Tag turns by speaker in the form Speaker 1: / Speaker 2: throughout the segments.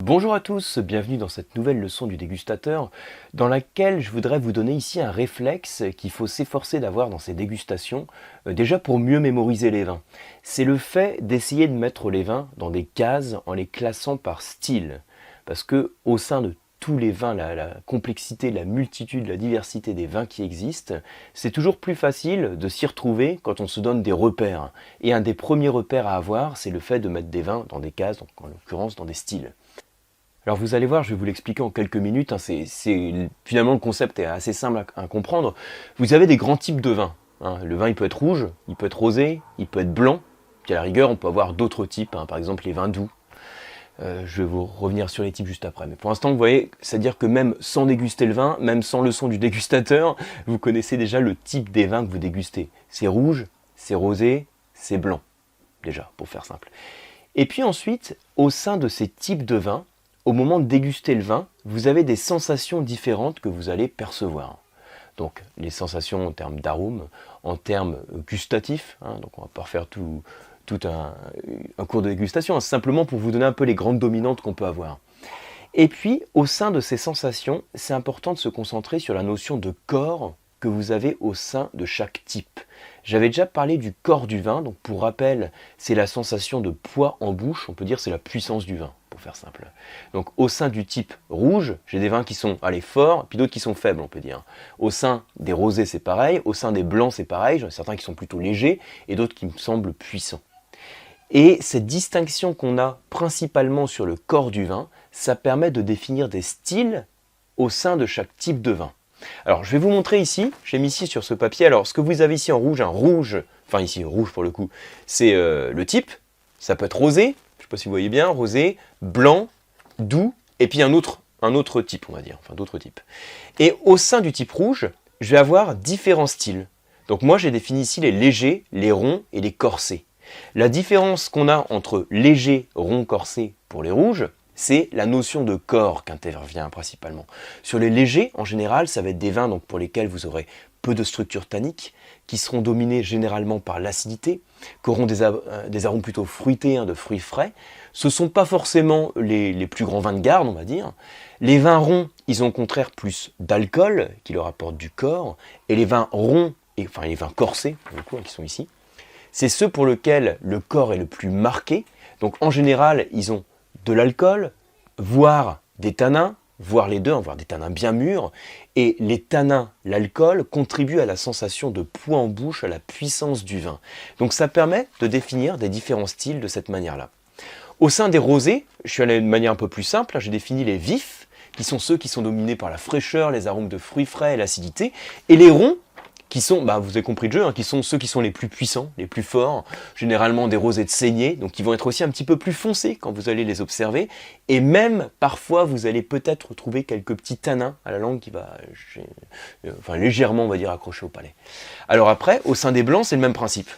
Speaker 1: Bonjour à tous, bienvenue dans cette nouvelle leçon du dégustateur dans laquelle je voudrais vous donner ici un réflexe qu'il faut s'efforcer d'avoir dans ces dégustations, déjà pour mieux mémoriser les vins. C'est le fait d'essayer de mettre les vins dans des cases en les classant par style. Parce que au sein de tous les vins, la complexité, la multitude, la diversité des vins qui existent, c'est toujours plus facile de s'y retrouver quand on se donne des repères. Et un des premiers repères à avoir, c'est le fait de mettre des vins dans des cases, donc en l'occurrence dans des styles. Alors vous allez voir, je vais vous l'expliquer en quelques minutes, finalement le concept est assez simple à comprendre. Vous avez des grands types de vins. Le vin il peut être rouge, il peut être rosé, il peut être blanc, puis à la rigueur on peut avoir d'autres types, par exemple les vins doux. Je vais vous revenir sur les types juste après. Mais pour l'instant, vous voyez, c'est-à-dire que même sans déguster le vin, même sans leçon du dégustateur, vous connaissez déjà le type des vins que vous dégustez. C'est rouge, c'est rosé, c'est blanc, déjà, pour faire simple. Et puis ensuite, au sein de ces types de vins, au moment de déguster le vin, vous avez des sensations différentes que vous allez percevoir. Donc les sensations en termes d'arôme, en termes gustatifs, donc on va pas refaire tout un cours de dégustation, c'est simplement pour vous donner un peu les grandes dominantes qu'on peut avoir. Et puis, au sein de ces sensations, c'est important de se concentrer sur la notion de corps que vous avez au sein de chaque type. J'avais déjà parlé du corps du vin, donc pour rappel, c'est la sensation de poids en bouche, on peut dire c'est la puissance du vin, pour faire simple. Donc au sein du type rouge, j'ai des vins qui sont forts, puis d'autres qui sont faibles, on peut dire. Au sein des rosés, c'est pareil, au sein des blancs, c'est pareil, j'en ai certains qui sont plutôt légers, et d'autres qui me semblent puissants. Et cette distinction qu'on a principalement sur le corps du vin, ça permet de définir des styles au sein de chaque type de vin. Alors je vais vous montrer ici, j'ai mis ici sur ce papier, alors ce que vous avez ici en rouge, enfin ici rouge pour le coup, c'est le type, ça peut être rosé, je ne sais pas si vous voyez bien, rosé, blanc, doux, et puis un autre type on va dire, enfin d'autres types. Et au sein du type rouge, je vais avoir différents styles. Donc moi j'ai défini ici les légers, les ronds et les corsés. La différence qu'on a entre léger, rond, corsé pour les rouges, c'est la notion de corps qu'intervient principalement. Sur les légers, en général, ça va être des vins donc, pour lesquels vous aurez peu de structure tannique, qui seront dominés généralement par l'acidité, qui auront des arômes plutôt fruités, de fruits frais. Ce ne sont pas forcément les plus grands vins de garde, on va dire. Les vins ronds, ils ont au contraire plus d'alcool, qui leur apporte du corps, et les vins ronds, enfin les vins corsés, pour le coup, qui sont ici, c'est ceux pour lesquels le corps est le plus marqué. Donc en général, ils ont de l'alcool, voire des tanins, voire les deux, voire des tanins bien mûrs. Et les tanins, l'alcool, contribuent à la sensation de poids en bouche, à la puissance du vin. Donc ça permet de définir des différents styles de cette manière-là. Au sein des rosés, je suis allé de manière un peu plus simple, j'ai défini les vifs, qui sont ceux qui sont dominés par la fraîcheur, les arômes de fruits frais et l'acidité. Et les ronds, qui sont, vous avez compris le jeu, qui sont ceux qui sont les plus puissants, les plus forts, généralement des rosés de saignée, donc qui vont être aussi un petit peu plus foncés quand vous allez les observer, et même parfois vous allez peut-être trouver quelques petits tanins à la langue qui va légèrement, on va dire, accrocher au palais. Alors après, au sein des blancs, c'est le même principe.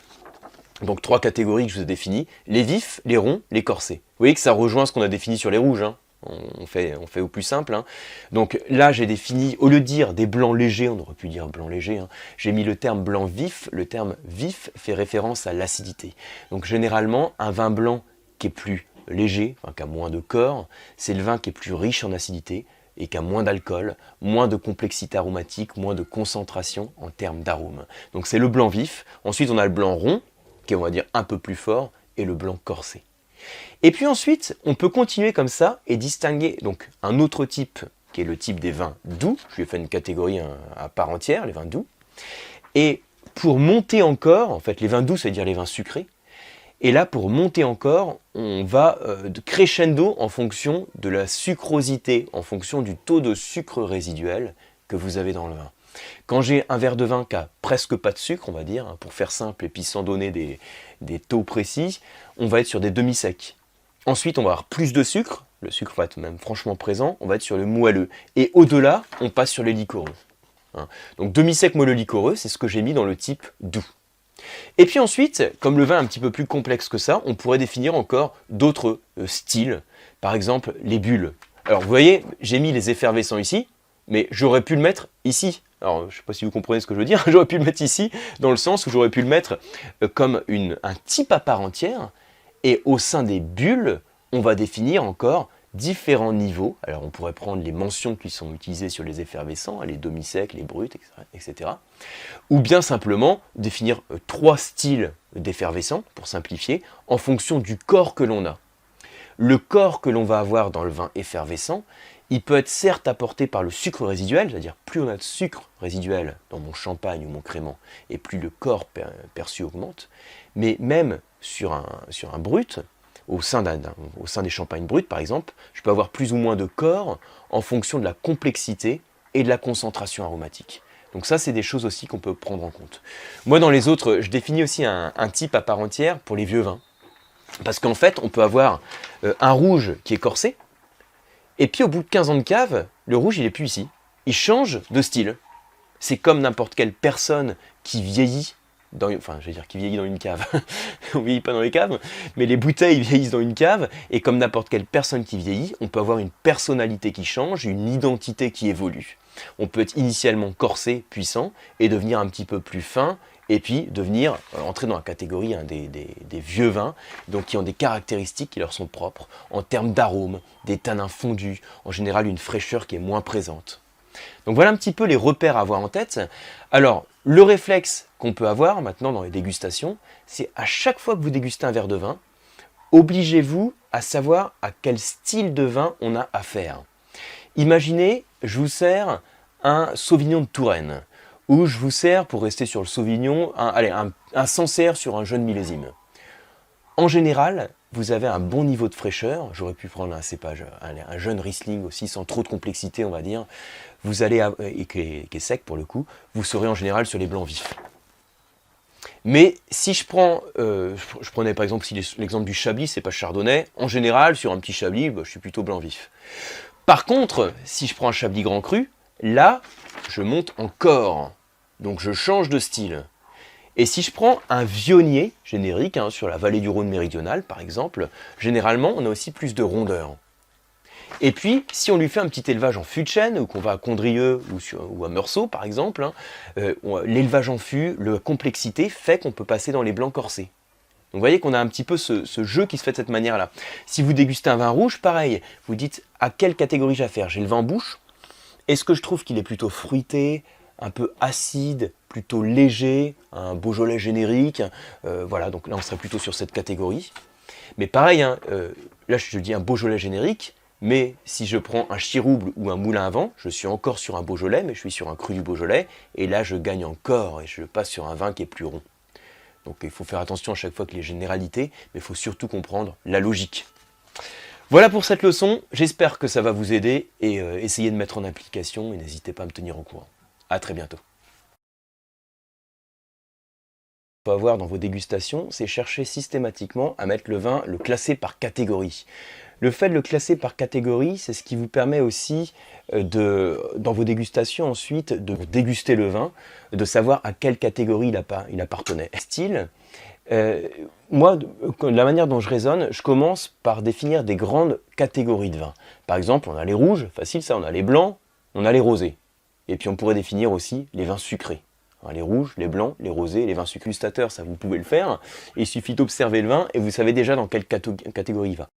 Speaker 1: Donc 3 catégories que je vous ai définies, les vifs, les ronds, les corsés. Vous voyez que ça rejoint ce qu'on a défini sur les rouges, On fait au plus simple. Donc là, j'ai défini, au lieu de dire des blancs légers, on aurait pu dire blanc léger, j'ai mis le terme blanc vif. Le terme vif fait référence à l'acidité. Donc généralement, un vin blanc qui est plus léger, qui a moins de corps, c'est le vin qui est plus riche en acidité et qui a moins d'alcool, moins de complexité aromatique, moins de concentration en termes d'arôme. Donc c'est le blanc vif. Ensuite, on a le blanc rond, qui est, on va dire, un peu plus fort, et le blanc corsé. Et puis ensuite, on peut continuer comme ça et distinguer donc un autre type qui est le type des vins doux. Je lui ai fait une catégorie à part entière, les vins doux. Et pour monter encore, en fait, les vins doux, c'est-à-dire les vins sucrés. Et là, pour monter encore, on va crescendo en fonction de la sucrosité, en fonction du taux de sucre résiduel que vous avez dans le vin. Quand j'ai un verre de vin qui a presque pas de sucre, on va dire, pour faire simple et puis sans donner des taux précis, on va être sur des demi-secs. Ensuite, on va avoir plus de sucre, le sucre va être même franchement présent, on va être sur le moelleux. Et au-delà, on passe sur les liquoreux. Donc demi-sec, moelleux, liquoreux, c'est ce que j'ai mis dans le type doux. Et puis ensuite, comme le vin est un petit peu plus complexe que ça, on pourrait définir encore d'autres styles. Par exemple, les bulles. Alors vous voyez, j'ai mis les effervescents ici, mais j'aurais pu le mettre ici. Alors, je ne sais pas si vous comprenez ce que je veux dire, j'aurais pu le mettre ici, dans le sens où j'aurais pu le mettre comme un type à part entière, et au sein des bulles, on va définir encore différents niveaux. Alors on pourrait prendre les mentions qui sont utilisées sur les effervescents, les demi-secs, les bruts, etc. Ou bien simplement définir 3 styles d'effervescents, pour simplifier, en fonction du corps que l'on a. Le corps que l'on va avoir dans le vin effervescent, il peut être certes apporté par le sucre résiduel, c'est-à-dire plus on a de sucre résiduel dans mon champagne ou mon crément, et plus le corps perçu augmente, mais même sur un brut, au sein des champagnes bruts par exemple, je peux avoir plus ou moins de corps en fonction de la complexité et de la concentration aromatique. Donc ça, c'est des choses aussi qu'on peut prendre en compte. Moi, dans les autres, je définis aussi un type à part entière pour les vieux vins. Parce qu'en fait, on peut avoir un rouge qui est corsé, et puis au bout de 15 ans de cave, le rouge, il n'est plus ici. Il change de style. C'est comme n'importe quelle personne qui vieillit, qui vieillit dans une cave. On ne vieillit pas dans les caves, mais les bouteilles vieillissent dans une cave, et comme n'importe quelle personne qui vieillit, on peut avoir une personnalité qui change, une identité qui évolue. On peut être initialement corsé, puissant, et devenir un petit peu plus fin, et puis entrer dans la catégorie des vieux vins, donc qui ont des caractéristiques qui leur sont propres, en termes d'arômes, des tanins fondus, en général une fraîcheur qui est moins présente. Donc voilà un petit peu les repères à avoir en tête. Alors, le réflexe qu'on peut avoir maintenant dans les dégustations, c'est à chaque fois que vous dégustez un verre de vin, obligez-vous à savoir à quel style de vin on a affaire. Imaginez, je vous sers un Sauvignon de Touraine, ou je vous sers, pour rester sur le Sauvignon, un Sancerre sur un jeune millésime. En général, vous avez un bon niveau de fraîcheur. J'aurais pu prendre un cépage, un jeune Riesling aussi, sans trop de complexité, on va dire. Vous allez, et qui est sec pour le coup, vous serez en général sur les blancs vifs. Mais si je prenais par exemple l'exemple du Chablis, c'est pas Chardonnay, en général, sur un petit Chablis, je suis plutôt blanc vif. Par contre, si je prends un Chablis Grand Cru, là, je monte en corps. Donc je change de style. Et si je prends un vionnier générique, sur la vallée du Rhône méridionale par exemple, généralement on a aussi plus de rondeur. Et puis, si on lui fait un petit élevage en fût de chêne, ou qu'on va à Condrieu ou à Meursault par exemple, l'élevage en fût, la complexité fait qu'on peut passer dans les blancs corsés. Donc vous voyez qu'on a un petit peu ce jeu qui se fait de cette manière-là. Si vous dégustez un vin rouge, pareil, vous dites à quelle catégorie j'ai affaire. J'ai le vin en bouche. Est-ce que je trouve qu'il est plutôt fruité, un peu acide, plutôt léger, un Beaujolais générique, voilà, donc là on serait plutôt sur cette catégorie. Mais pareil, là je dis un Beaujolais générique, mais si je prends un Chirouble ou un Moulin à vent, je suis encore sur un Beaujolais, mais je suis sur un cru du Beaujolais, et là je gagne encore, et je passe sur un vin qui est plus rond. Donc il faut faire attention à chaque fois que les généralités, mais il faut surtout comprendre la logique. Voilà pour cette leçon, j'espère que ça va vous aider, et essayez de mettre en application, et n'hésitez pas à me tenir au courant. À très bientôt. Ce qu'il faut avoir dans vos dégustations, c'est chercher systématiquement à mettre le vin, le classer par catégorie. Le fait de le classer par catégorie, c'est ce qui vous permet aussi dans vos dégustations ensuite, de déguster le vin, de savoir à quelle catégorie il appartenait. Style, moi, la manière dont je raisonne, je commence par définir des grandes catégories de vins. Par exemple, on a les rouges, facile ça, on a les blancs, on a les rosés. Et puis on pourrait définir aussi les vins sucrés. Les rouges, les blancs, les rosés, les vins sucrés. Gustateur, ça vous pouvez le faire. Il suffit d'observer le vin et vous savez déjà dans quelle catégorie il va.